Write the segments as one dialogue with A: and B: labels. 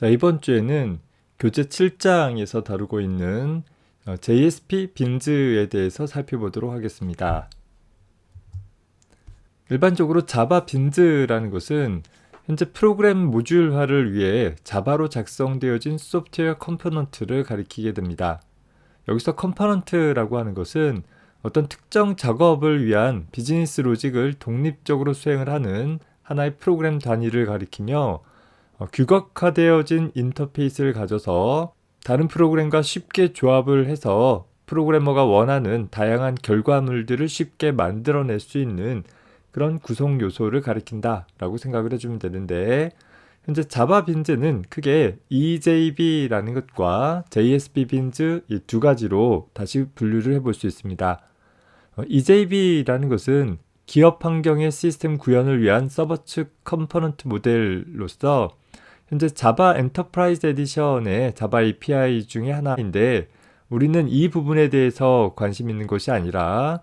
A: 자, 이번 주에는 교재 7장에서 다루고 있는 JSP 빈즈에 대해서 살펴보도록 하겠습니다. 일반적으로 자바 빈즈라는 것은 현재 프로그램 모듈화를 위해 자바로 작성되어진 소프트웨어 컴포넌트를 가리키게 됩니다. 여기서 컴포넌트라고 하는 것은 어떤 특정 작업을 위한 비즈니스 로직을 독립적으로 수행을 하는 하나의 프로그램 단위를 가리키며 규격화되어진 인터페이스를 가져서 다른 프로그램과 쉽게 조합을 해서 프로그래머가 원하는 다양한 결과물들을 쉽게 만들어낼 수 있는 그런 구성 요소를 가리킨다 라고 생각을 해주면 되는데, 현재 자바 빈즈는 크게 EJB라는 것과 JSP 빈즈 이 두 가지로 다시 분류를 해볼 수 있습니다. EJB라는 것은 기업 환경의 시스템 구현을 위한 서버 측 컴포넌트 모델로서 현재 자바 엔터프라이즈 에디션의 자바 API 중에 하나인데, 우리는 이 부분에 대해서 관심 있는 것이 아니라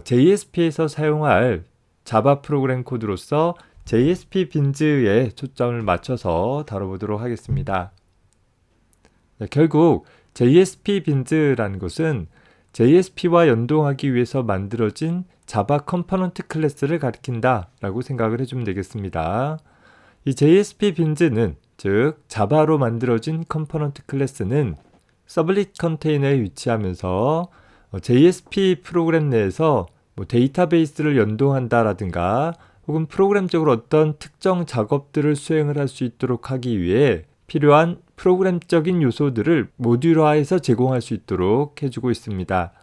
A: JSP에서 사용할 자바 프로그램 코드로서 JSP 빈즈에 초점을 맞춰서 다뤄보도록 하겠습니다. 결국 JSP 빈즈라는 것은 JSP와 연동하기 위해서 만들어진 자바 컴포넌트 클래스를 가리킨다 라고 생각을 해주면 되겠습니다. 이 JSP 빈즈는, 즉 자바로 만들어진 컴포넌트 클래스는 서블릿 컨테이너에 위치하면서 JSP 프로그램 내에서 데이터베이스를 연동한다라든가 혹은 프로그램적으로 어떤 특정 작업들을 수행을 할 수 있도록 하기 위해 필요한 프로그램적인 요소들을 모듈화해서 제공할 수 있도록 해주고 있습니다.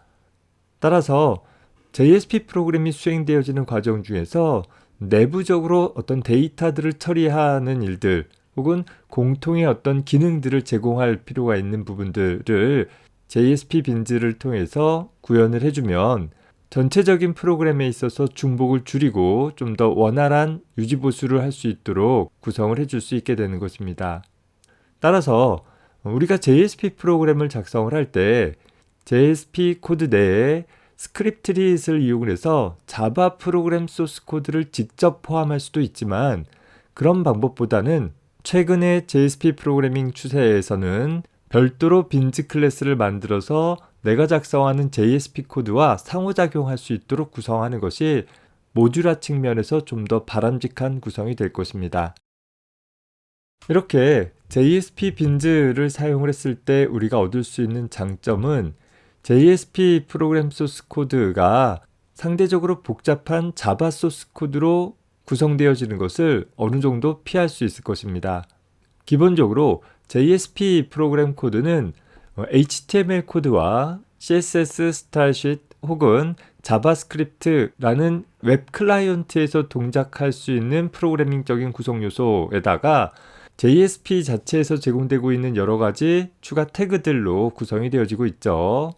A: 따라서 JSP 프로그램이 수행되어지는 과정 중에서 내부적으로 어떤 데이터들을 처리하는 일들 혹은 공통의 어떤 기능들을 제공할 필요가 있는 부분들을 JSP 빈즈를 통해서 구현을 해주면 전체적인 프로그램에 있어서 중복을 줄이고 좀 더 원활한 유지보수를 할 수 있도록 구성을 해줄 수 있게 되는 것입니다. 따라서 우리가 JSP 프로그램을 작성을 할 때 JSP 코드 내에 스크립트릿을 이용해서 자바 프로그램 소스 코드를 직접 포함할 수도 있지만, 그런 방법보다는 최근의 JSP 프로그래밍 추세에서는 별도로 빈즈 클래스를 만들어서 내가 작성하는 JSP 코드와 상호작용할 수 있도록 구성하는 것이 모듈화 측면에서 좀 더 바람직한 구성이 될 것입니다. 이렇게 JSP 빈즈를 사용을 했을 때 우리가 얻을 수 있는 장점은 JSP 프로그램 소스 코드가 상대적으로 복잡한 자바 소스 코드로 구성되어지는 것을 어느 정도 피할 수 있을 것입니다. 기본적으로 JSP 프로그램 코드는 HTML 코드와 CSS 스타일시트 혹은 자바스크립트라는 웹 클라이언트에서 동작할 수 있는 프로그래밍적인 구성 요소에다가 JSP 자체에서 제공되고 있는 여러 가지 추가 태그들로 구성이 되어지고 있죠.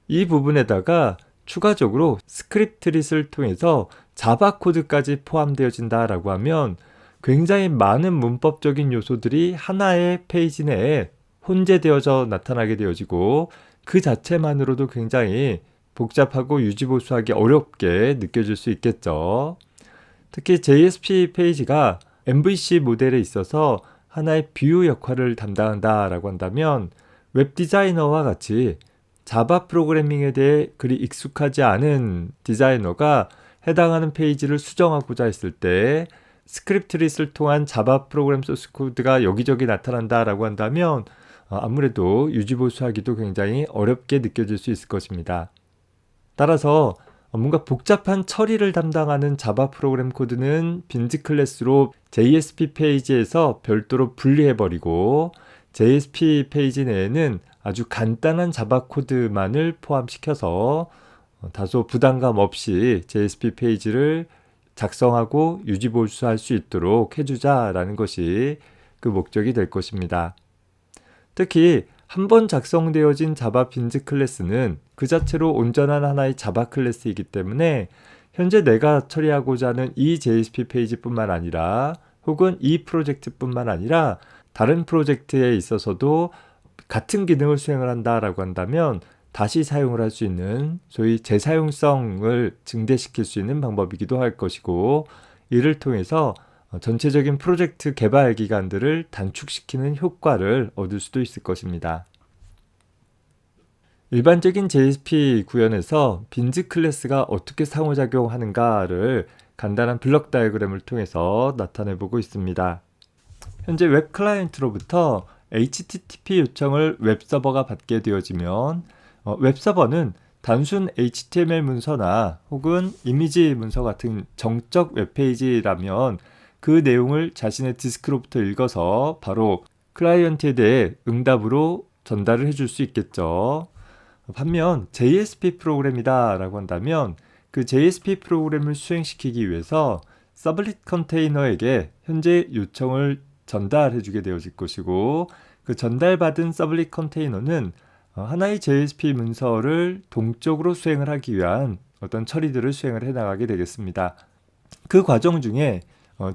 A: 이 부분에다가 추가적으로 스크립트릿을 통해서 자바 코드까지 포함되어진다라고 하면 굉장히 많은 문법적인 요소들이 하나의 페이지 내에 혼재되어져 나타나게 되어지고, 그 자체만으로도 굉장히 복잡하고 유지보수하기 어렵게 느껴질 수 있겠죠. 특히 JSP 페이지가 MVC 모델에 있어서 하나의 뷰 역할을 담당한다라고 한다면, 웹 디자이너와 같이 자바 프로그래밍에 대해 그리 익숙하지 않은 디자이너가 해당하는 페이지를 수정하고자 했을 때 스크립트릿을 통한 자바 프로그램 소스 코드가 여기저기 나타난다라고 한다면 아무래도 유지보수하기도 굉장히 어렵게 느껴질 수 있을 것입니다. 따라서 뭔가 복잡한 처리를 담당하는 자바 프로그램 코드는 빈즈 클래스로 JSP 페이지에서 별도로 분리해버리고, JSP 페이지 내에는 아주 간단한 자바 코드만을 포함시켜서 다소 부담감 없이 JSP 페이지를 작성하고 유지보수할 수 있도록 해주자라는 것이 그 목적이 될 것입니다. 특히 한번 작성되어진 자바 빈즈 클래스는 그 자체로 온전한 하나의 자바 클래스이기 때문에 현재 내가 처리하고자 하는 이 JSP 페이지뿐만 아니라 혹은 이 프로젝트뿐만 아니라 다른 프로젝트에 있어서도 같은 기능을 수행을 한다라고 한다면 다시 사용을 할 수 있는 소위 재사용성을 증대시킬 수 있는 방법이기도 할 것이고, 이를 통해서 전체적인 프로젝트 개발 기간들을 단축시키는 효과를 얻을 수도 있을 것입니다. 일반적인 JSP 구현에서 빈즈 클래스가 어떻게 상호작용하는가를 간단한 블록 다이어그램을 통해서 나타내 보고 있습니다. 현재 웹 클라이언트로부터 HTTP 요청을 웹서버가 받게 되어지면 웹서버는 단순 HTML 문서나 혹은 이미지 문서 같은 정적 웹페이지라면 그 내용을 자신의 디스크로부터 읽어서 바로 클라이언트에 대해 응답으로 전달을 해줄 수 있겠죠. 반면 JSP 프로그램이다 라고 한다면 그 JSP 프로그램을 수행시키기 위해서 서블릿 컨테이너에게 현재 요청을 전달해 주게 되어질 것이고, 그 전달받은 서블릿 컨테이너는 하나의 JSP 문서를 동적으로 수행을 하기 위한 어떤 처리들을 수행을 해 나가게 되겠습니다. 그 과정 중에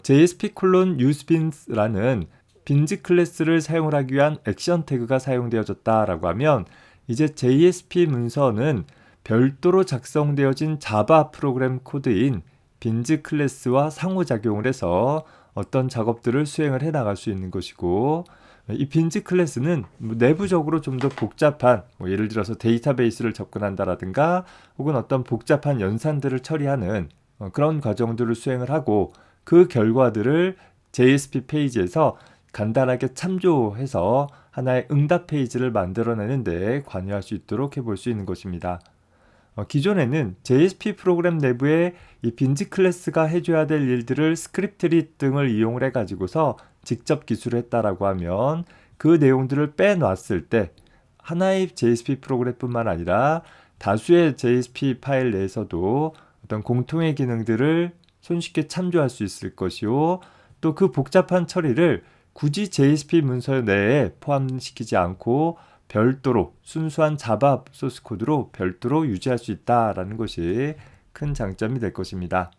A: JSP:usebins 라는 빈즈 클래스를 사용을 하기 위한 액션 태그가 사용되어졌다라고 하면 이제 JSP 문서는 별도로 작성되어진 자바 프로그램 코드인 빈즈 클래스와 상호작용을 해서 어떤 작업들을 수행을 해 나갈 수 있는 것이고, 이 빈즈 클래스는 내부적으로 좀 더 복잡한 예를 들어서 데이터베이스를 접근한다라든가 혹은 어떤 복잡한 연산들을 처리하는 그런 과정들을 수행을 하고, 그 결과들을 JSP 페이지에서 간단하게 참조해서 하나의 응답 페이지를 만들어내는데 관여할 수 있도록 해볼 수 있는 것입니다. 기존에는 JSP 프로그램 내부에 이 빈즈 클래스가 해줘야 될 일들을 스크립트릿 등을 이용을 해가지고서 직접 기술을 했다라고 하면 그 내용들을 빼놨을 때 하나의 JSP 프로그램뿐만 아니라 다수의 JSP 파일 내에서도 어떤 공통의 기능들을 손쉽게 참조할 수 있을 것이고, 또 그 복잡한 처리를 굳이 JSP 문서 내에 포함시키지 않고 별도로 순수한 자바 소스 코드로 별도로 유지할 수 있다라는 것이 큰 장점이 될 것입니다.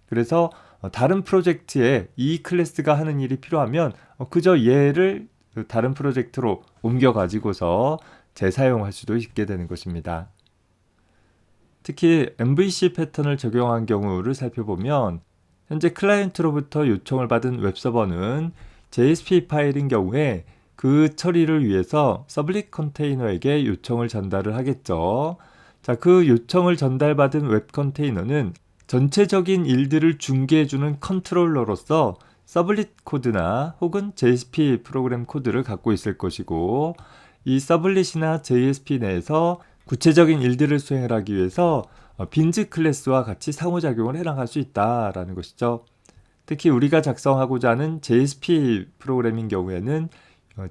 A: 그래서 다른 프로젝트에 이 클래스가 하는 일이 필요하면 그저 얘를 다른 프로젝트로 옮겨 가지고서 재사용할 수도 있게 되는 것입니다. 특히 MVC 패턴을 적용한 경우를 살펴보면 현재 클라이언트로부터 요청을 받은 웹서버는 JSP 파일인 경우에 그 처리를 위해서 서블릿 컨테이너에게 요청을 전달을 하겠죠. 자, 그 요청을 전달받은 웹 컨테이너는 전체적인 일들을 중개해주는 컨트롤러로서 서블릿 코드나 혹은 JSP 프로그램 코드를 갖고 있을 것이고, 이 서블릿이나 JSP 내에서 구체적인 일들을 수행을 하기 위해서 빈즈 클래스와 같이 상호작용을 해나갈 수 있다라는 것이죠. 특히 우리가 작성하고자 하는 JSP 프로그램인 경우에는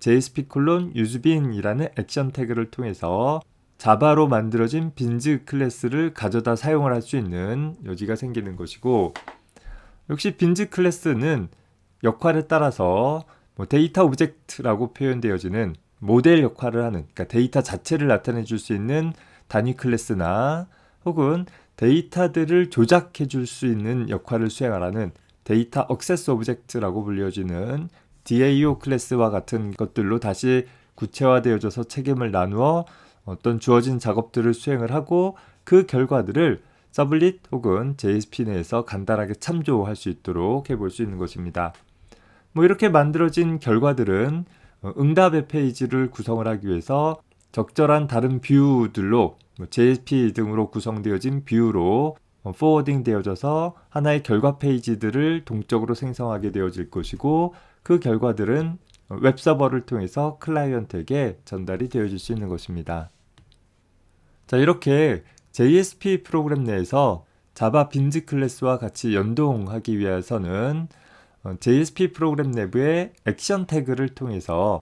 A: JSP:usebin이라는 액션 태그를 통해서 자바로 만들어진 빈즈 클래스를 가져다 사용을 할 수 있는 여지가 생기는 것이고, 역시 빈즈 클래스는 역할에 따라서 데이터 오브젝트라고 표현되어지는 모델 역할을 하는, 그러니까 데이터 자체를 나타내 줄 수 있는 단위 클래스나 혹은 데이터들을 조작해 줄 수 있는 역할을 수행하라는 데이터 액세스 오브젝트라고 불려지는 DAO 클래스와 같은 것들로 다시 구체화되어져서 책임을 나누어 어떤 주어진 작업들을 수행을 하고, 그 결과들을 서블릿 혹은 JSP 내에서 간단하게 참조할 수 있도록 해볼 수 있는 것입니다. 이렇게 만들어진 결과들은 응답의 페이지를 구성을 하기 위해서 적절한 다른 뷰들로 JSP 등으로 구성되어진 뷰로 포워딩 되어져서 하나의 결과 페이지들을 동적으로 생성하게 되어질 것이고, 그 결과들은 웹서버를 통해서 클라이언트에게 전달이 되어질 수 있는 것입니다. 자, 이렇게 JSP 프로그램 내에서 자바 빈즈 클래스와 같이 연동하기 위해서는 JSP 프로그램 내부의 액션 태그를 통해서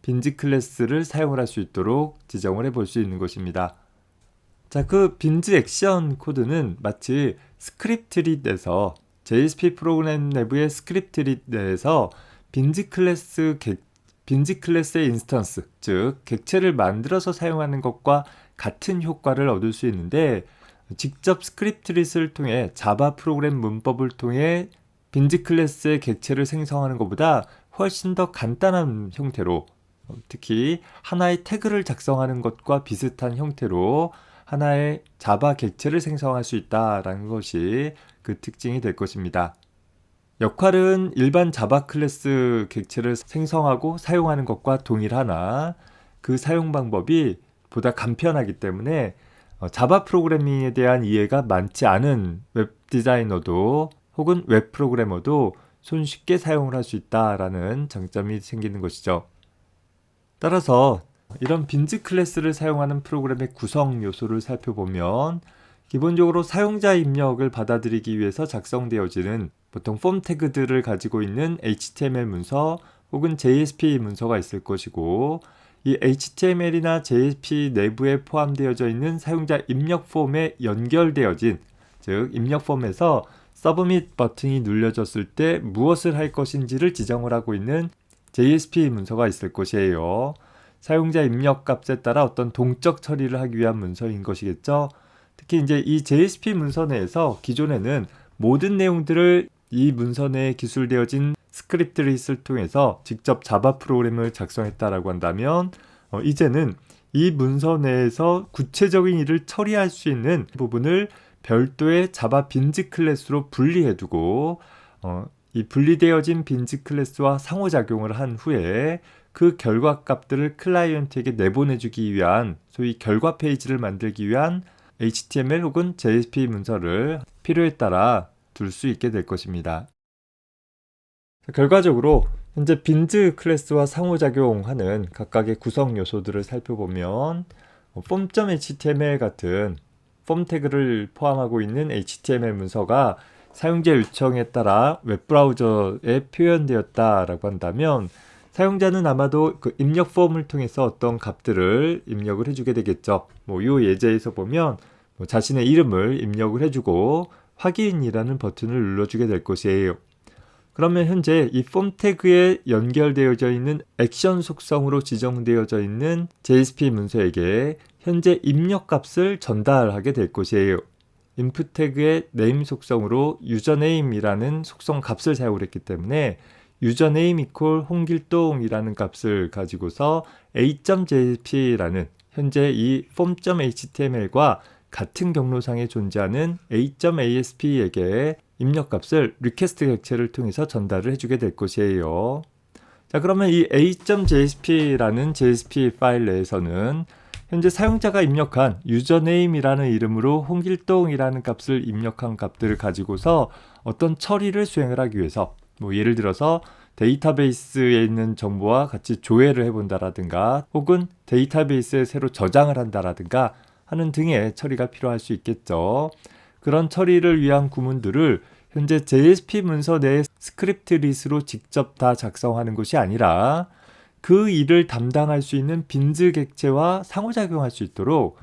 A: 빈즈 클래스를 사용을 할 수 있도록 지정을 해볼 수 있는 것입니다. 자, 그 빈즈 액션 코드는 마치 스크립트릿에서 JSP 프로그램 내부의 스크립트릿 내에서 빈즈 클래스의 인스턴스, 즉 객체를 만들어서 사용하는 것과 같은 효과를 얻을 수 있는데, 직접 스크립트릿을 통해 자바 프로그램 문법을 통해 빈즈 클래스의 객체를 생성하는 것보다 훨씬 더 간단한 형태로, 특히 하나의 태그를 작성하는 것과 비슷한 형태로 하나의 자바 객체를 생성할 수 있다라는 것이 그 특징이 될 것입니다. 역할은 일반 자바 클래스 객체를 생성하고 사용하는 것과 동일하나 그 사용 방법이 보다 간편하기 때문에 자바 프로그래밍에 대한 이해가 많지 않은 웹 디자이너도 혹은 웹 프로그래머도 손쉽게 사용을 할 수 있다라는 장점이 생기는 것이죠. 따라서 이런 빈즈 클래스를 사용하는 프로그램의 구성 요소를 살펴보면 기본적으로 사용자 입력을 받아들이기 위해서 작성되어지는 보통 폼 태그들을 가지고 있는 HTML 문서 혹은 JSP 문서가 있을 것이고, 이 HTML이나 JSP 내부에 포함되어져 있는 사용자 입력 폼에 연결되어진, 즉 입력 폼에서 서브밋 버튼이 눌려졌을 때 무엇을 할 것인지를 지정을 하고 있는 JSP 문서가 있을 것이에요. 사용자 입력 값에 따라 어떤 동적 처리를 하기 위한 문서인 것이겠죠. 특히 이제 이 JSP 문서 내에서 기존에는 모든 내용들을 이 문서 내에 기술되어진 스크립트 리스트를 통해서 직접 자바 프로그램을 작성했다라고 한다면 이제는 이 문서 내에서 구체적인 일을 처리할 수 있는 부분을 별도의 자바 빈즈 클래스로 분리해두고 이 분리되어진 빈즈 클래스와 상호작용을 한 후에 그 결과 값들을 클라이언트에게 내보내주기 위한 소위 결과 페이지를 만들기 위한 HTML 혹은 JSP 문서를 필요에 따라 둘 수 있게 될 것입니다. 결과적으로 현재 빈즈 클래스와 상호작용하는 각각의 구성 요소들을 살펴보면 form.html 같은 폼 태그를 포함하고 있는 HTML 문서가 사용자 요청에 따라 웹브라우저에 표현되었다라고 한다면 사용자는 아마도 그 입력 폼을 통해서 어떤 값들을 입력을 해주게 되겠죠. 이 예제에서 보면 자신의 이름을 입력을 해주고 확인이라는 버튼을 눌러주게 될 것이에요. 그러면 현재 이 폼 태그에 연결되어져 있는 액션 속성으로 지정되어져 있는 JSP 문서에게 현재 입력 값을 전달하게 될 것이에요. input 태그의 name 속성으로 username이라는 속성 값을 사용을 했기 때문에 username 홍길동이라는 값을 가지고서 a.jsp라는 현재 이 form.html과 같은 경로상에 존재하는 a.asp에게 입력값을 리퀘스트 객체를 통해서 전달을 해주게 될 것이에요. 자, 그러면 이 a.jsp라는 JSP 파일 내에서는 현재 사용자가 입력한 유저네임이라는 이름으로 홍길동이라는 값을 입력한 값들을 가지고서 어떤 처리를 수행을 하기 위해서 예를 들어서 데이터베이스에 있는 정보와 같이 조회를 해본다라든가 혹은 데이터베이스에 새로 저장을 한다라든가 하는 등의 처리가 필요할 수 있겠죠. 그런 처리를 위한 구문들을 현재 JSP 문서 내의 스크립트 리스트로 직접 다 작성하는 것이 아니라 그 일을 담당할 수 있는 빈즈 객체와 상호작용할 수 있도록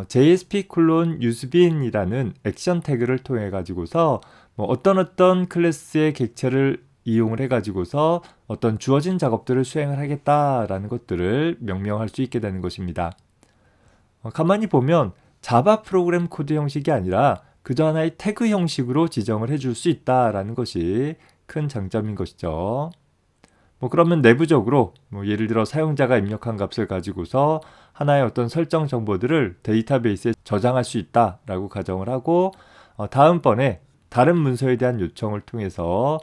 A: JSP:useBin이라는 액션 태그를 통해 가지고서 어떤 클래스의 객체를 이용을 해가지고서 어떤 주어진 작업들을 수행을 하겠다라는 것들을 명명할 수 있게 되는 것입니다. 가만히 보면 자바 프로그램 코드 형식이 아니라 그저 하나의 태그 형식으로 지정을 해줄 수 있다라는 것이 큰 장점인 것이죠. 그러면 내부적으로 예를 들어 사용자가 입력한 값을 가지고서 하나의 어떤 설정 정보들을 데이터베이스에 저장할 수 있다라고 가정을 하고 다음번에 다른 문서에 대한 요청을 통해서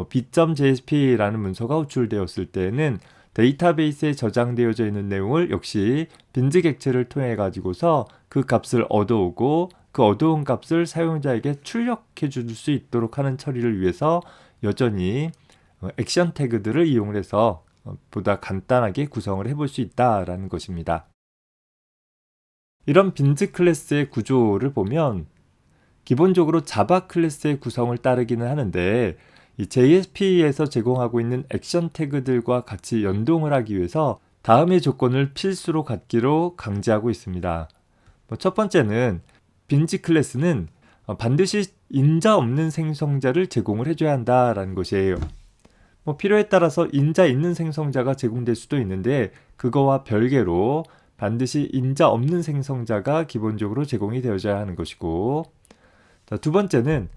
A: b.jsp라는 문서가 호출되었을 때에는 데이터베이스에 저장되어져 있는 내용을 역시 빈즈 객체를 통해 가지고서 그 값을 얻어오고 그 얻어온 값을 사용자에게 출력해 줄 수 있도록 하는 처리를 위해서 여전히 액션 태그들을 이용을 해서 보다 간단하게 구성을 해볼 수 있다라는 것입니다. 이런 빈즈 클래스의 구조를 보면 기본적으로 자바 클래스의 구성을 따르기는 하는데 이 JSP에서 제공하고 있는 액션 태그들과 같이 연동을 하기 위해서 다음의 조건을 필수로 갖기로 강제하고 있습니다. 첫 번째는 빈즈 클래스는 반드시 인자 없는 생성자를 제공을 해줘야 한다라는 것이에요. 필요에 따라서 인자 있는 생성자가 제공될 수도 있는데 그거와 별개로 반드시 인자 없는 생성자가 기본적으로 제공이 되어져야 하는 것이고, 두 번째는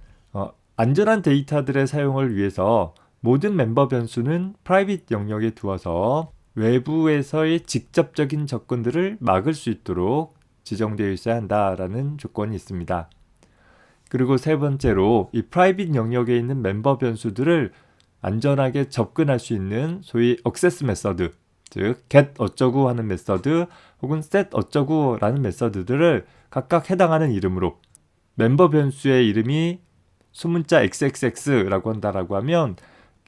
A: 안전한 데이터들의 사용을 위해서 모든 멤버 변수는 프라이빗 영역에 두어서 외부에서의 직접적인 접근들을 막을 수 있도록 지정되어 있어야 한다라는 조건이 있습니다. 그리고 세 번째로 이 프라이빗 영역에 있는 멤버 변수들을 안전하게 접근할 수 있는 소위 액세스 메서드, 즉 get 어쩌구 하는 메서드 혹은 set 어쩌구라는 메서드들을 각각 해당하는 이름으로, 멤버 변수의 이름이 소문자 xxx라고 한다라고 하면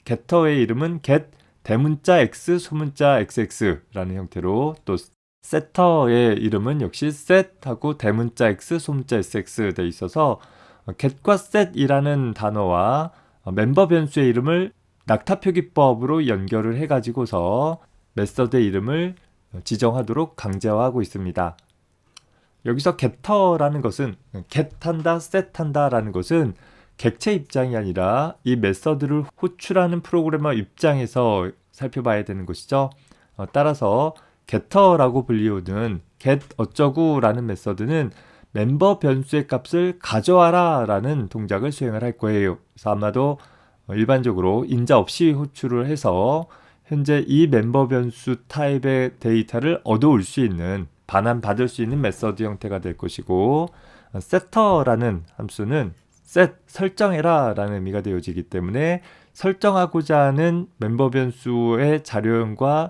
A: getter의 이름은 get 대문자 x 소문자 xx라는 형태로, 또 setter의 이름은 역시 set하고 대문자 x 소문자 sx 돼 있어서 get과 set이라는 단어와 멤버 변수의 이름을 낙타 표기법으로 연결을 해가지고서 메서드의 이름을 지정하도록 강제화하고 있습니다. 여기서 getter라는 것은 get한다, set한다라는 것은 객체 입장이 아니라 이 메서드를 호출하는 프로그래머 입장에서 살펴봐야 되는 것이죠. 따라서 getter라고 불리우는 get 어쩌구라는 메서드는 멤버 변수의 값을 가져와라 라는 동작을 수행을 할 거예요. 그래서 아마도 일반적으로 인자 없이 호출을 해서 현재 이 멤버 변수 타입의 데이터를 얻어올 수 있는, 반환받을 수 있는 메서드 형태가 될 것이고, setter라는 함수는 set, 설정해라 라는 의미가 되어지기 때문에 설정하고자 하는 멤버 변수의 자료형과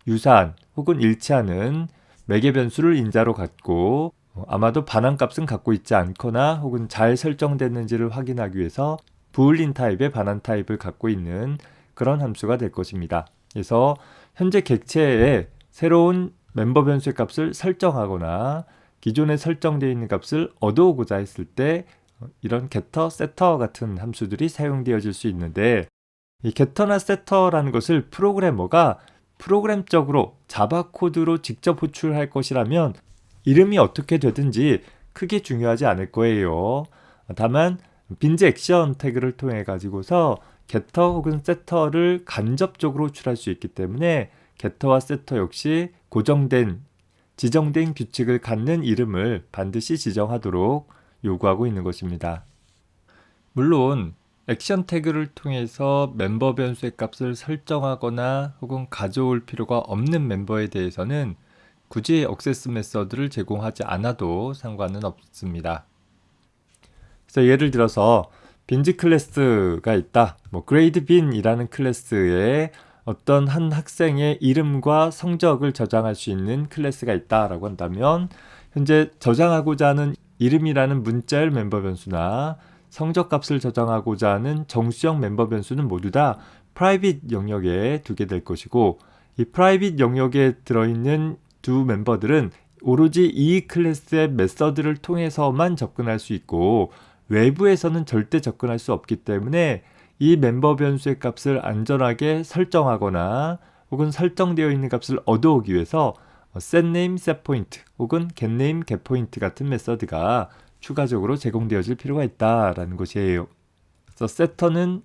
A: 유사한 혹은 일치하는 매개 변수를 인자로 갖고 아마도 반환값은 갖고 있지 않거나 혹은 잘 설정됐는지를 확인하기 위해서 부울린 타입의 반환 타입을 갖고 있는 그런 함수가 될 것입니다. 그래서 현재 객체에 새로운 멤버 변수의 값을 설정하거나 기존에 설정되어 있는 값을 얻어오고자 했을 때 이런 getter, setter 같은 함수들이 사용되어질 수 있는데, 이 getter나 setter라는 것을 프로그래머가 프로그램적으로 자바 코드로 직접 호출할 것이라면 이름이 어떻게 되든지 크게 중요하지 않을 거예요. 다만 빈즈 액션 태그를 통해 가지고서 getter 혹은 setter를 간접적으로 호출할 수 있기 때문에 getter와 setter 역시 고정된, 지정된 규칙을 갖는 이름을 반드시 지정하도록 요구하고 있는 것입니다. 물론 액션 태그를 통해서 멤버 변수의 값을 설정하거나 혹은 가져올 필요가 없는 멤버에 대해서는 굳이 액세스 메서드를 제공하지 않아도 상관은 없습니다. 그래서 예를 들어서 빈즈 클래스가 있다. grade bin이라는 클래스에 어떤 한 학생의 이름과 성적을 저장할 수 있는 클래스가 있다라고 한다면, 현재 저장하고자 하는 이름이라는 문자열 멤버 변수나 성적값을 저장하고자 하는 정수형 멤버 변수는 모두 다 private 영역에 두게 될 것이고, 이 private 영역에 들어있는 두 멤버들은 오로지 이 클래스의 메서드를 통해서만 접근할 수 있고 외부에서는 절대 접근할 수 없기 때문에 이 멤버 변수의 값을 안전하게 설정하거나 혹은 설정되어 있는 값을 얻어오기 위해서 setName, setPoint 혹은 getName, getPoint 같은 메서드가 추가적으로 제공되어질 필요가 있다라는 것이에요. 그래서 setter는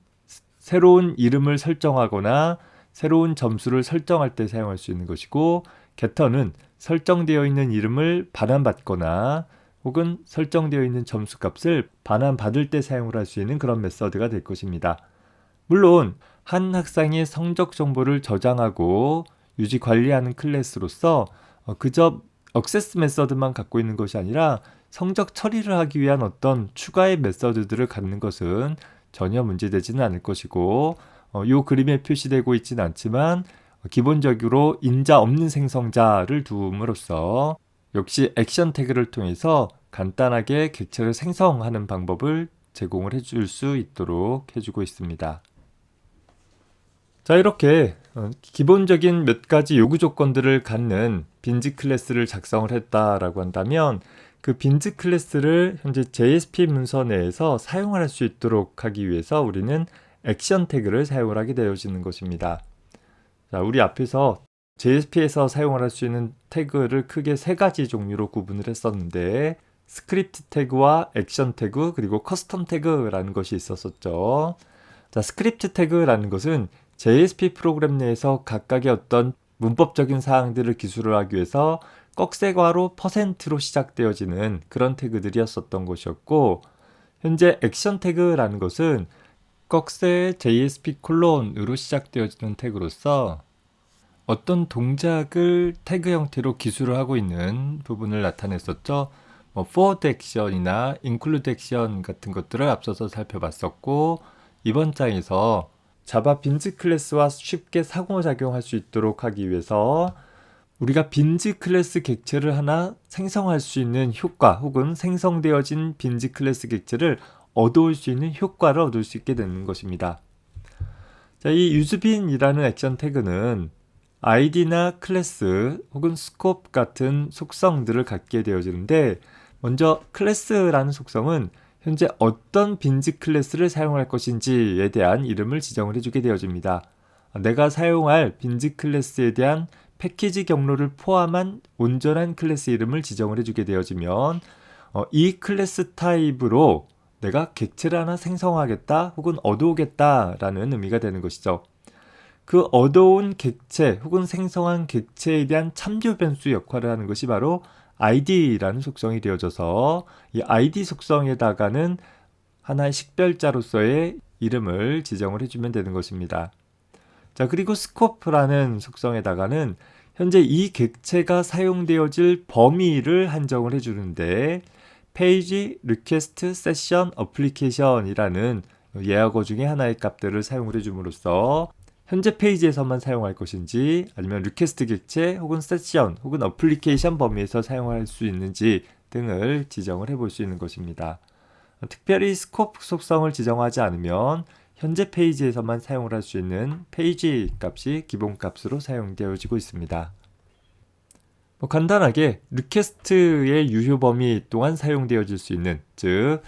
A: 새로운 이름을 설정하거나 새로운 점수를 설정할 때 사용할 수 있는 것이고, getter는 설정되어 있는 이름을 반환받거나 혹은 설정되어 있는 점수값을 반환받을 때 사용을 할 수 있는 그런 메서드가 될 것입니다. 물론 한 학생의 성적 정보를 저장하고 유지 관리하는 클래스로서 그저 액세스 메서드만 갖고 있는 것이 아니라 성적 처리를 하기 위한 어떤 추가의 메서드들을 갖는 것은 전혀 문제되지는 않을 것이고, 이 그림에 표시되고 있지는 않지만 기본적으로 인자 없는 생성자를 두음으로써 역시 액션 태그를 통해서 간단하게 객체를 생성하는 방법을 제공을 해줄 수 있도록 해주고 있습니다. 자, 이렇게 기본적인 몇 가지 요구 조건들을 갖는 빈즈 클래스를 작성을 했다라고 한다면, 그 빈즈 클래스를 현재 JSP 문서 내에서 사용을 할 수 있도록 하기 위해서 우리는 액션 태그를 사용을 하게 되어지는 것입니다. 자, 우리 앞에서 JSP에서 사용을 할 수 있는 태그를 크게 세 가지 종류로 구분을 했었는데, 스크립트 태그와 액션 태그 그리고 커스텀 태그라는 것이 있었었죠. 자, 스크립트 태그라는 것은 JSP 프로그램 내에서 각각의 어떤 문법적인 사항들을 기술을 하기 위해서 꺽쇠괄호 %로 시작되어지는 그런 태그들이었었던 것이었고, 현재 액션 태그라는 것은 꺽쇠 JSP 콜론으로 시작되어지는 태그로서 어떤 동작을 태그 형태로 기술을 하고 있는 부분을 나타냈었죠. forward 액션이나 include 액션 같은 것들을 앞서서 살펴봤었고, 이번 장에서 자바 빈즈 클래스와 쉽게 상호작용할 수 있도록 하기 위해서 우리가 빈즈 클래스 객체를 하나 생성할 수 있는 효과 혹은 생성되어진 빈즈 클래스 객체를 얻어올 수 있는 효과를 얻을 수 있게 되는 것입니다. 자, 이 useBin이라는 액션 태그는 id나 클래스 혹은 스코프 같은 속성들을 갖게 되어지는데, 먼저 클래스라는 속성은 현재 어떤 빈즈 클래스를 사용할 것인지에 대한 이름을 지정을 해주게 되어집니다. 내가 사용할 빈즈 클래스에 대한 패키지 경로를 포함한 온전한 클래스 이름을 지정을 해주게 되어지면 이 클래스 타입으로 내가 객체를 하나 생성하겠다 혹은 얻어오겠다라는 의미가 되는 것이죠. 그 얻어온 객체 혹은 생성한 객체에 대한 참조 변수 역할을 하는 것이 바로 id라는 속성이 되어져서 이 id 속성에다가는 하나의 식별자로서의 이름을 지정을 해주면 되는 것입니다. 자, 그리고 스코프라는 속성에다가는 현재 이 객체가 사용되어질 범위를 한정을 해주는데, 페이지, 리퀘스트, 세션, 어플리케이션이라는 예약어 중에 하나의 값들을 사용을 해줌으로써 현재 페이지에서만 사용할 것인지, 아니면 리퀘스트 객체 혹은 세션 혹은 어플리케이션 범위에서 사용할 수 있는지 등을 지정을 해볼 수 있는 것입니다. 특별히 스코프 속성을 지정하지 않으면 현재 페이지에서만 사용을 할 수 있는 페이지 값이 기본 값으로 사용되어지고 있습니다. 간단하게 리퀘스트의 유효 범위 또한 사용되어질 수 있는, 즉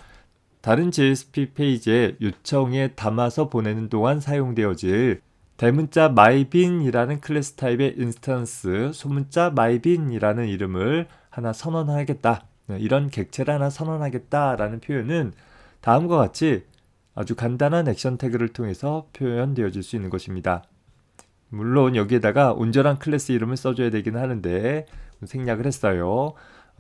A: 다른 JSP 페이지에 요청에 담아서 보내는 동안 사용되어질 대문자 myBin이라는 클래스 타입의 인스턴스, 소문자 myBin이라는 이름을 하나 선언하겠다, 이런 객체를 하나 선언하겠다라는 표현은 다음과 같이 아주 간단한 액션 태그를 통해서 표현되어질 수 있는 것입니다. 물론 여기에다가 온전한 클래스 이름을 써줘야 되긴 하는데 생략을 했어요.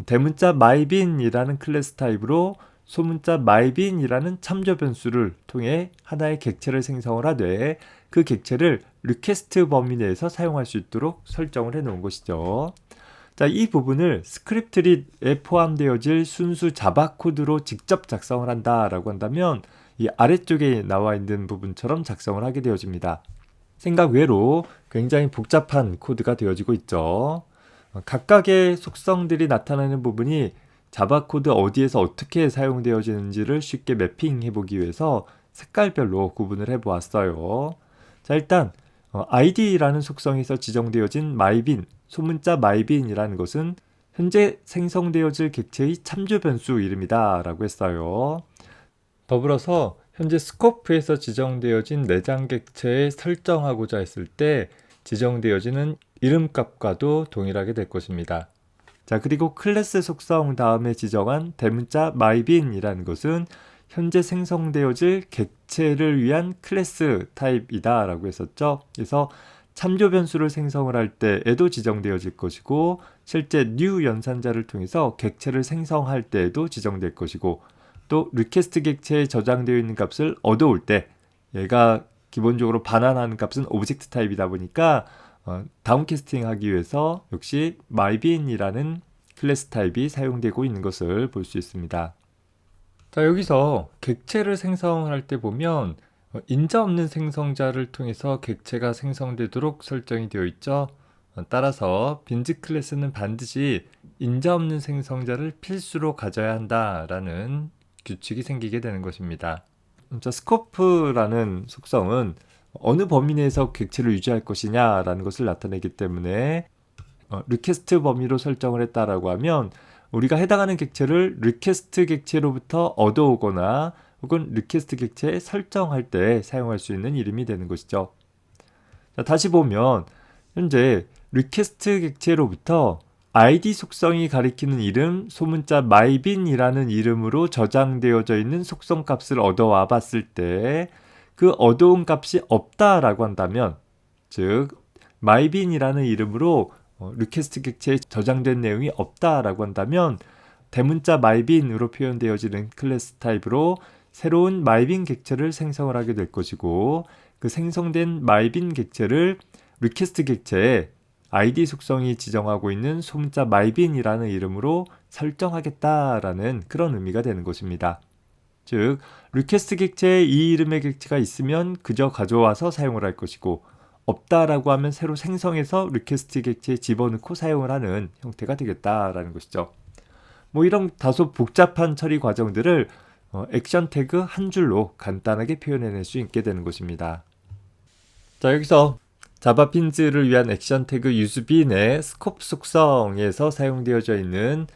A: 대문자 myBin이라는 클래스 타입으로 소문자 myBin이라는 참조 변수를 통해 하나의 객체를 생성을 하되, 그 객체를 리퀘스트 범위 내에서 사용할 수 있도록 설정을 해 놓은 것이죠. 자, 이 부분을 스크립트릿에 포함되어질 순수 자바 코드로 직접 작성을 한다라고 한다면 이 아래쪽에 나와 있는 부분처럼 작성을 하게 되어집니다. 생각 외로 굉장히 복잡한 코드가 되어지고 있죠. 각각의 속성들이 나타나는 부분이 자바 코드 어디에서 어떻게 사용되어지는지를 쉽게 매핑해 보기 위해서 색깔별로 구분을 해 보았어요. 자, 일단 id라는 속성에서 지정되어진 myBin, 소문자 myBin이라는 것은 현재 생성되어질 객체의 참조 변수 이름이다 라고 했어요. 더불어서 현재 스코프에서 지정되어진 내장 객체에 설정하고자 했을 때 지정되어지는 이름값과도 동일하게 될 것입니다. 자, 그리고 클래스 속성 다음에 지정한 대문자 myBin이라는 것은 현재 생성되어질 객체를 위한 클래스 타입이다 라고 했었죠. 그래서 참조 변수를 생성을 할 때에도 지정되어질 것이고, 실제 new 연산자를 통해서 객체를 생성할 때에도 지정될 것이고, 또 리퀘스트 객체에 저장되어 있는 값을 얻어올 때 얘가 기본적으로 반환하는 값은 오브젝트 타입이다 보니까 다운캐스팅 하기 위해서 역시 myBin이라는 클래스 타입이 사용되고 있는 것을 볼 수 있습니다. 자, 여기서 객체를 생성할 때 보면 인자 없는 생성자를 통해서 객체가 생성되도록 설정이 되어 있죠. 따라서 빈즈 클래스는 반드시 인자 없는 생성자를 필수로 가져야 한다라는 규칙이 생기게 되는 것입니다. 자, 스코프라는 속성은 어느 범위 내에서 객체를 유지할 것이냐라는 것을 나타내기 때문에 리퀘스트 범위로 설정을 했다라고 하면 우리가 해당하는 객체를 리퀘스트 객체로부터 얻어오거나 혹은 리퀘스트 객체에 설정할 때 사용할 수 있는 이름이 되는 것이죠. 자, 다시 보면 현재 리퀘스트 객체로부터 id 속성이 가리키는 이름 소문자 myBin이라는 이름으로 저장되어져 있는 속성 값을 얻어와 봤을 때 그 얻어온 값이 없다라고 한다면, 즉 myBin이라는 이름으로 리퀘스트 객체에 저장된 내용이 없다라고 한다면 대문자 myBin으로 표현되어지는 클래스 타입으로 새로운 myBin 객체를 생성을 하게 될 것이고, 그 생성된 myBin 객체를 리퀘스트 객체에 id 속성이 지정하고 있는 소문자 myBin이라는 이름으로 설정하겠다라는 그런 의미가 되는 것입니다. 즉, 리퀘스트 객체에 이 이름의 객체가 있으면 그저 가져와서 사용을 할 것이고, 없다라고 하면 새로 생성해서 리퀘스트 객체에 집어넣고 사용을 하는 형태가 되겠다라는 것이죠. 이런 다소 복잡한 처리 과정들을 액션 태그 한 줄로 간단하게 표현해낼 수 있게 되는 것입니다. 자, 여기서 자바 핀즈를 위한 액션 태그 useBin의 스코프 속성에서 사용되어져 있는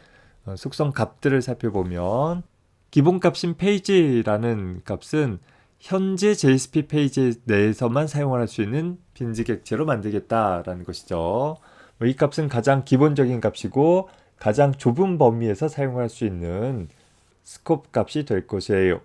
A: 속성 값들을 살펴보면, 기본 값인 페이지라는 값은 현재 JSP 페이지 내에서만 사용할 수 있는 빈즈 객체로 만들겠다라는 것이죠. 이 값은 가장 기본적인 값이고 가장 좁은 범위에서 사용할 수 있는 스코프 값이 될 것이에요.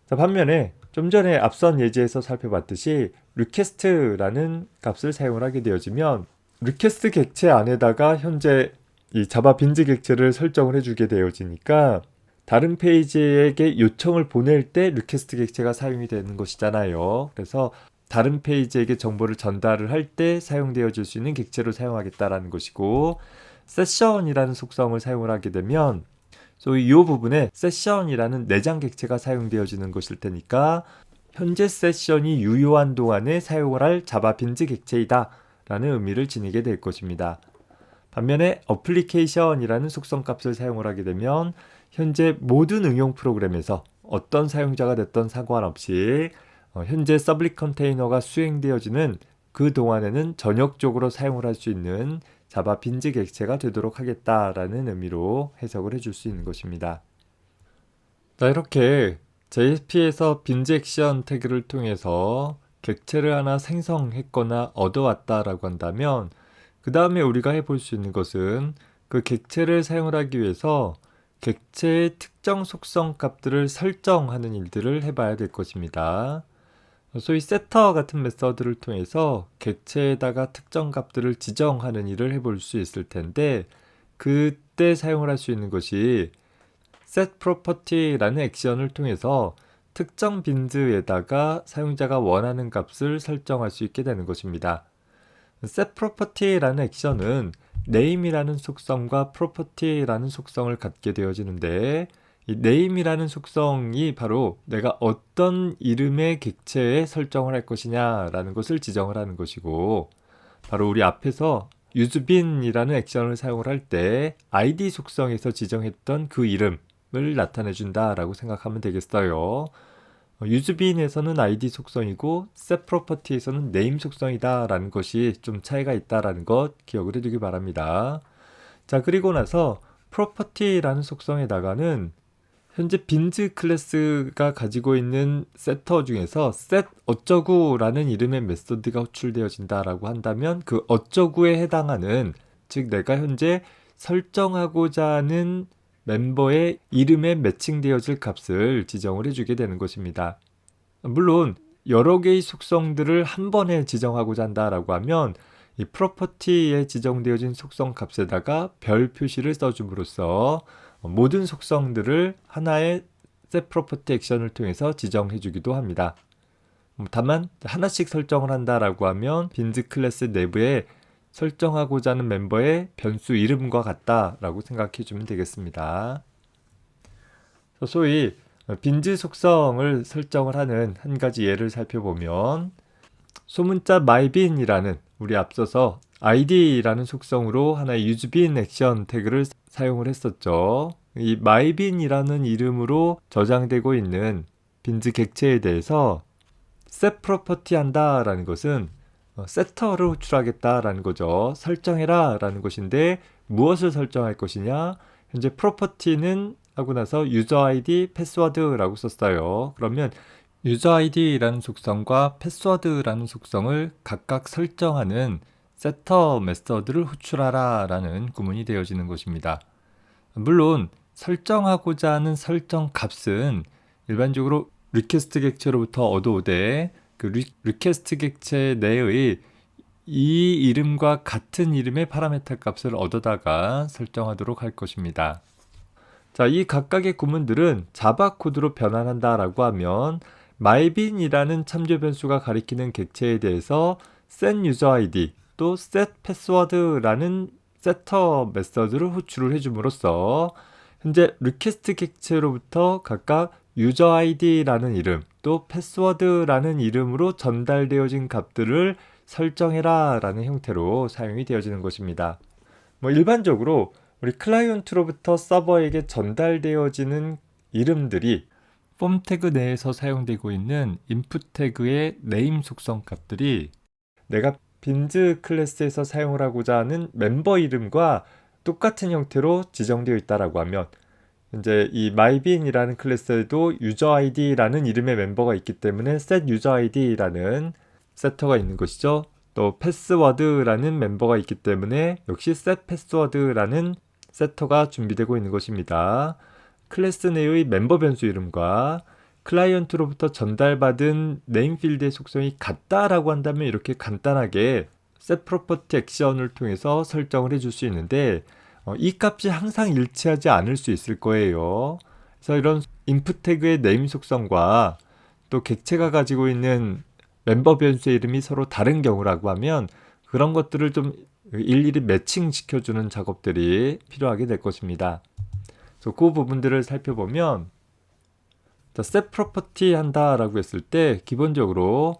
A: 자, 반면에 좀 전에 앞선 예제에서 살펴봤듯이 리퀘스트라는 값을 사용을 하게 되어지면, 리퀘스트 객체 안에다가 현재 이 자바 빈즈 객체를 설정을 해주게 되어지니까 다른 페이지에게 요청을 보낼 때 리퀘스트 객체가 사용이 되는 것이잖아요. 그래서 다른 페이지에게 정보를 전달을 할 때 사용되어질 수 있는 객체로 사용하겠다라는 것이고, 세션이라는 속성을 사용을 하게 되면 소위 이 부분에 세션이라는 내장 객체가 사용되어지는 것일 테니까 현재 세션이 유효한 동안에 사용을 할 자바 빈즈 객체이다 라는 의미를 지니게 될 것입니다. 반면에 어플리케이션이라는 속성 값을 사용을 하게 되면 현재 모든 응용 프로그램에서 어떤 사용자가 됐던 상관없이 현재 서블릿 컨테이너가 수행되어지는 그 동안에는 전역적으로 사용을 할 수 있는 자바 빈즈 객체가 되도록 하겠다라는 의미로 해석을 해줄 수 있는 것입니다. 자, 이렇게 JSP에서 빈즈 액션 태그를 통해서 객체를 하나 생성했거나 얻어왔다라고 한다면, 그 다음에 우리가 해볼 수 있는 것은 그 객체를 사용을 하기 위해서 객체의 특정 속성 값들을 설정하는 일들을 해봐야 될 것입니다. 소위 세터 같은 메서드를 통해서 객체에다가 특정 값들을 지정하는 일을 해볼 수 있을 텐데, 그때 사용을 할 수 있는 것이 setProperty라는 액션을 통해서 특정 빈즈에다가 사용자가 원하는 값을 설정할 수 있게 되는 것입니다. setProperty라는 액션은 name이라는 속성과 property라는 속성을 갖게 되어지는데, 이 name이라는 속성이 바로 내가 어떤 이름의 객체에 설정을 할 것이냐라는 것을 지정을 하는 것이고, 바로 우리 앞에서 useBin이라는 액션을 사용을 할 때 id 속성에서 지정했던 그 이름을 나타내 준다라고 생각하면 되겠어요. useBin에서는 id 속성이고 setProperty에서는 name 속성이다 라는 것이 좀 차이가 있다라는 것 기억을 해두기 바랍니다. 자, 그리고 나서 property라는 속성에다가는 현재 빈즈 클래스가 가지고 있는 세터 중에서 set 어쩌구라는 이름의 메소드가 호출되어진다라고 한다면, 그 어쩌구에 해당하는, 즉 내가 현재 설정하고자 하는 멤버의 이름에 매칭되어질 값을 지정을 해주게 되는 것입니다. 물론 여러 개의 속성들을 한 번에 지정하고자 한다라고 하면 이 프로퍼티에 지정되어진 속성 값에다가 별 표시를 써줌으로써 모든 속성들을 하나의 setProperty 액션을 통해서 지정해 주기도 합니다. 다만 하나씩 설정을 한다라고 하면 빈즈 클래스 내부에 설정하고자 하는 멤버의 변수 이름과 같다라고 생각해 주면 되겠습니다. 소위 빈즈 속성을 설정을 하는 한 가지 예를 살펴보면, 소문자 mybin이라는 우리 앞서서 id라는 속성으로 하나의 useBin 액션 태그를 사용을 했었죠. 이 mybin이라는 이름으로 저장되고 있는 빈즈 객체에 대해서 setProperty 한다라는 것은 세터를 호출하겠다라는 거죠. 설정해라 라는 것인데 무엇을 설정할 것이냐? 현재 프로퍼티는 하고 나서 유저 아이디 패스워드라고 썼어요. 그러면 유저 아이디라는 속성과 패스워드라는 속성을 각각 설정하는 세터 메서드를 호출하라 라는 구문이 되어지는 것입니다. 물론 설정하고자 하는 설정 값은 일반적으로 리퀘스트 객체로부터 얻어오되, 그 리퀘스트 객체 내의 이 이름과 같은 이름의 파라메터 값을 얻어다가 설정하도록 할 것입니다. 자, 이 각각의 구문들은 자바 코드로 변환한다라고 하면 mybin이라는 참조 변수가 가리키는 객체에 대해서 set user id 또 set password라는 세터 메서드를 호출을 해줌으로써 현재 리퀘스트 객체로부터 각각 유저 아이디라는 이름 또 패스워드라는 이름으로 전달되어진 값들을 설정해라 라는 형태로 사용이 되어지는 것입니다. 일반적으로 우리 클라이언트로부터 서버에게 전달되어지는 이름들이 폼 태그 내에서 사용되고 있는 인풋 태그의 네임 속성 값들이 내가 빈즈 클래스에서 사용을 하고자 하는 멤버 이름과 똑같은 형태로 지정되어 있다라고 하면 이제 이 myBin이라는 클래스에도 유저 아이디라는 이름의 멤버가 있기 때문에 set user id라는 세터가 있는 것이죠. 또 패스워드라는 멤버가 있기 때문에 역시 set password라는 세터가 준비되고 있는 것입니다. 클래스 내의 멤버 변수 이름과 클라이언트로부터 전달받은 네임 필드의 속성이 같다라고 한다면 이렇게 간단하게 set property 액션을 통해서 설정을 해줄 수 있는데 이 값이 항상 일치하지 않을 수 있을 거예요. 그래서 이런 인풋 태그의 네임 속성과 또 객체가 가지고 있는 멤버 변수의 이름이 서로 다른 경우라고 하면 그런 것들을 좀 일일이 매칭시켜주는 작업들이 필요하게 될 것입니다. 그래서 그 부분들을 살펴보면 set property 한다라고 했을 때 기본적으로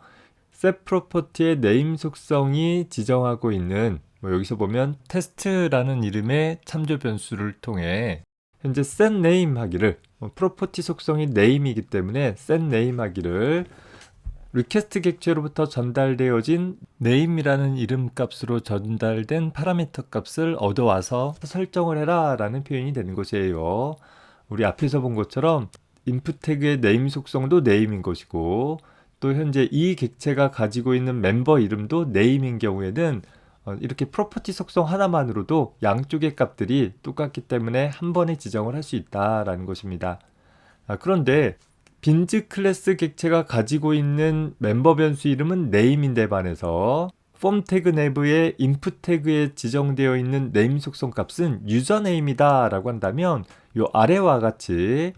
A: set property의 네임 속성이 지정하고 있는 여기서 보면 테스트라는 이름의 참조 변수를 통해 현재 set name 하기를 property 속성이 name이기 때문에 set name 하기를 리퀘스트 객체로부터 전달되어진 name이라는 이름 값으로 전달된 파라미터 값을 얻어와서 설정을 해라 라는 표현이 되는 것이에요. 우리 앞에서 본 것처럼 인풋 태그의 네임 속성도 name인 것이고 또 현재 이 객체가 가지고 있는 멤버 이름도 name인 경우에는 이렇게 프로퍼티 속성 하나만으로도 양쪽의 값들이 똑같기 때문에 한 번에 지정을 할 수 있다라는 것입니다. 그런데 빈즈 클래스 객체가 가지고 있는 멤버 변수 이름은 name인데 반해서 폼 태그 내부의 인풋 태그에 지정되어 있는 네임 속성 값은 유저 네임이다 라고 한다면 이 아래와 같이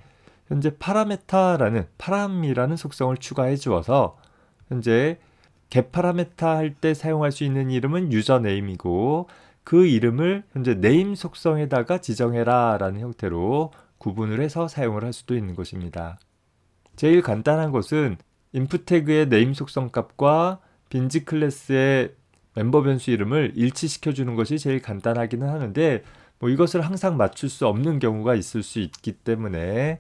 A: 현재 파람이라는 속성을 추가해 주어서 현재 getParameter 할 때 사용할 수 있는 이름은 유저 네임이고 그 이름을 현재 네임 속성에다가 지정해라 라는 형태로 구분을 해서 사용을 할 수도 있는 것입니다. 제일 간단한 것은 인풋 태그의 네임 속성 값과 빈즈 클래스의 멤버 변수 이름을 일치시켜 주는 것이 제일 간단하기는 하는데 이것을 항상 맞출 수 없는 경우가 있을 수 있기 때문에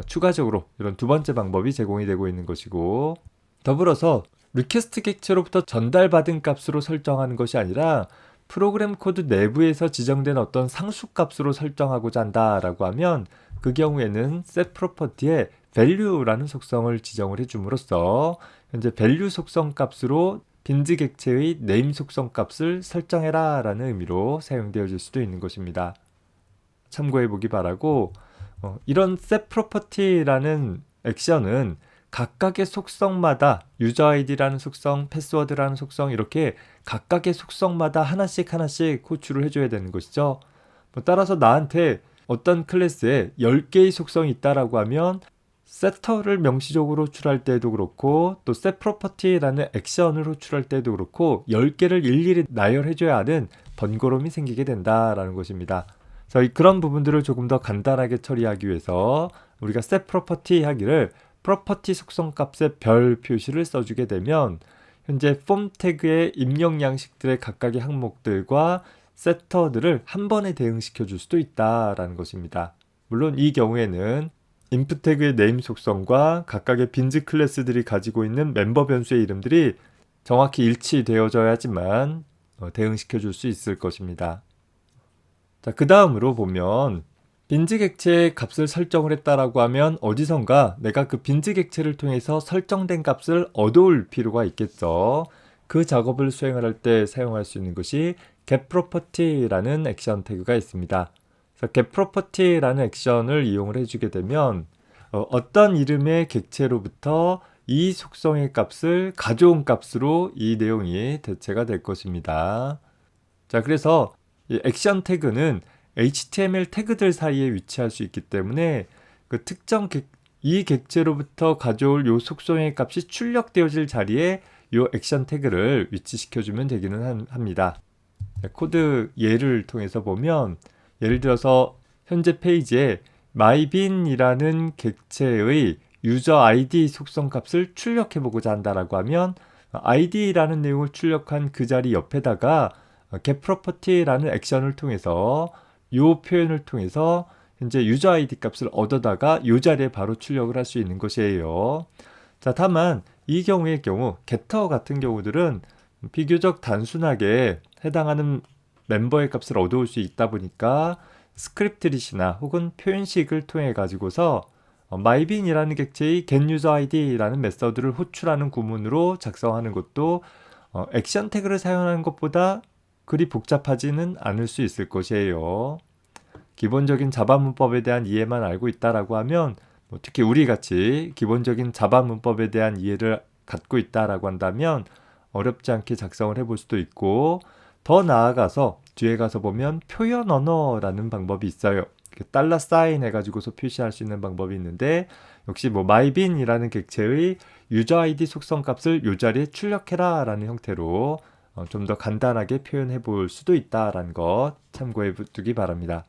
A: 추가적으로 이런 두 번째 방법이 제공이 되고 있는 것이고 더불어서 리퀘스트 객체로부터 전달받은 값으로 설정하는 것이 아니라 프로그램 코드 내부에서 지정된 어떤 상수 값으로 설정하고자 한다라고 하면 그 경우에는 set property에 value라는 속성을 지정을 해줌으로써 현재 value 속성 값으로 빈즈 객체의 name 속성 값을 설정해라 라는 의미로 사용되어질 수도 있는 것입니다. 참고해 보기 바라고 이런 set property라는 액션은 각각의 속성마다 유저 아이디라는 속성, 패스워드라는 속성 이렇게 각각의 속성마다 하나씩 호출을 해줘야 되는 것이죠. 따라서 나한테 어떤 클래스에 10개의 속성이 있다라고 하면 세터를 명시적으로 호출할 때도 그렇고 또 set property라는 액션을 호출할 때도 그렇고 10개를 일일이 나열해줘야 하는 번거로움이 생기게 된다라는 것입니다. 그래서 그런 부분들을 조금 더 간단하게 처리하기 위해서 우리가 set property 하기를 프로퍼티 속성 값에 별 표시를 써주게 되면 현재 폼 태그의 입력 양식들의 각각의 항목들과 세터들을 한 번에 대응시켜 줄 수도 있다라는 것입니다. 물론 이 경우에는 인풋 태그의 네임 속성과 각각의 빈즈 클래스들이 가지고 있는 멤버 변수의 이름들이 정확히 일치되어져야지만 대응시켜 줄 수 있을 것입니다. 자, 그 다음으로 보면 빈즈 객체의 값을 설정을 했다라고 하면 어디선가 내가 그 빈즈 객체를 통해서 설정된 값을 얻어올 필요가 있겠죠. 그 작업을 수행을 할 때 사용할 수 있는 것이 getProperty라는 액션 태그가 있습니다. 그래서 getProperty라는 액션을 이용을 해주게 되면 어떤 이름의 객체로부터 이 속성의 값을 가져온 값으로 이 내용이 대체가 될 것입니다. 자, 그래서 이 액션 태그는 HTML 태그들 사이에 위치할 수 있기 때문에 그 특정 이 객체로부터 가져올 요 속성의 값이 출력되어질 자리에 요 액션 태그를 위치시켜주면 되기는 합니다. 코드 예를 통해서 보면 예를 들어서 현재 페이지에 myBin이라는 객체의 유저 ID 속성 값을 출력해 보고자 한다라고 하면 id라는 내용을 출력한 그 자리 옆에다가 getProperty라는 액션을 통해서 이 표현을 통해서 현재 유저 ID 값을 얻어다가 이 자리에 바로 출력을 할 수 있는 것이에요. 자, 다만 이 경우의 경우 getter 같은 경우들은 비교적 단순하게 해당하는 멤버의 값을 얻어올 수 있다 보니까 스크립트릿이나 혹은 표현식을 통해 가지고서 myBin이라는 객체의 getUserID라는 메서드를 호출하는 구문으로 작성하는 것도 액션 태그를 사용하는 것보다 그리 복잡하지는 않을 수 있을 것이에요. 기본적인 자바 문법에 대한 이해만 알고 있다라고 하면 특히 우리같이 기본적인 자바 문법에 대한 이해를 갖고 있다라고 한다면 어렵지 않게 작성을 해볼 수도 있고, 더 나아가서 뒤에 가서 보면 표현 언어라는 방법이 있어요. 달러 사인 해가지고서 표시할 수 있는 방법이 있는데, 역시 myBin이라는 객체의 유저 아이디 속성 값을 이 자리에 출력해라 라는 형태로 좀 더 간단하게 표현해 볼 수도 있다라는 것 참고해 두기 바랍니다.